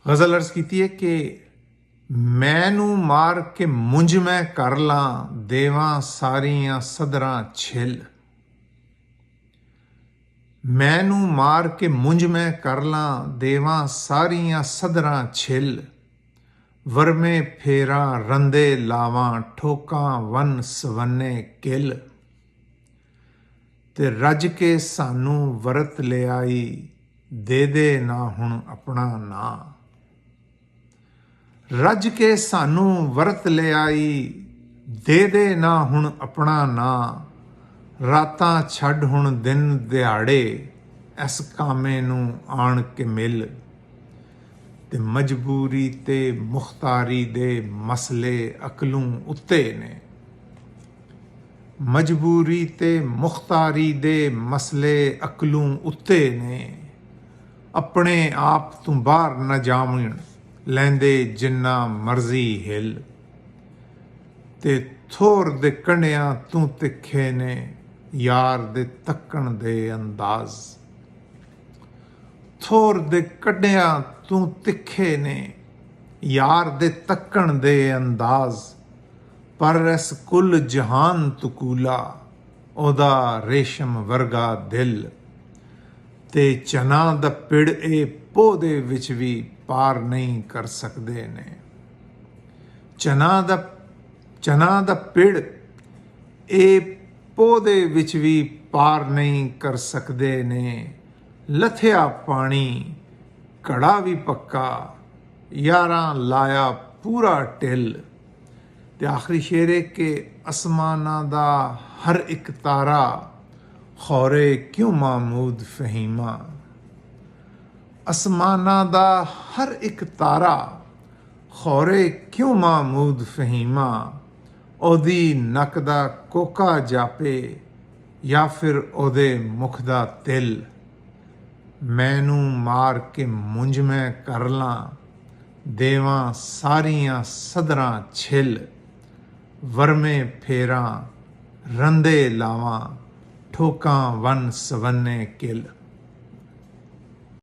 गज़ल अर्ज़ कीती है कि मैनू मार के मुंज मैं कर ला देवां सारियां सदरां छिल। मैनू मार के मुंज मैं कर ला देवां सारियां सदरां छिल। वरमे फेरां रंदे लावां ठोकां वन सवन्ने किल। ते रज के सानू वरत लियाई दे ना हुण अपना ना। रज के सानू वरत लियाई दे ना हुण अपना ना। रातां छड्ड हुण दिन दिहाड़े इस कामे नू आण के मिल। ते मजबूरी ते मुख्तारी दे मसले अकलूं उत्ते ने। मजबूरी ते मुख्तारी दे मसले अकलूं उत्ते ने। अपने आप तू बाहर न जावण लैंदे जिन्ना मर्जी हिल। ते थोर दे कंढियां तू तिखे ने यार दे तक्कण दे अंदाज। थोर दे कंढियां तू तिखे ने यार दे तक्कण दे अंदाज। पर इस कुल जहान तकूला ओदा रेशम वर्गा दिल। ते चना दा पिड़ ए पोह दे विच भी पार नहीं कर सकदे ने। चना दा पिड़ ए पोह दे विच भी पार नहीं कर सकदे ने। लथया पानी घड़ा भी पक्का यारां लाया पूरा टिल। ते आखिरी शेर है कि आसमाना दा हर एक तारा खौरे क्यों महमूद फहीमा। आसमाना दा हर एक तारा खौरे क्यों महमूद फहीमा। ओदी नक दा कोका जापे या फिर ओदे मुख दा तिल। मैनू मार के मुंज मैं कर ला देवां सारियां सदरां छिल। वरमे फेरां रंदे लावां ठोकां वन सवन्ने किल।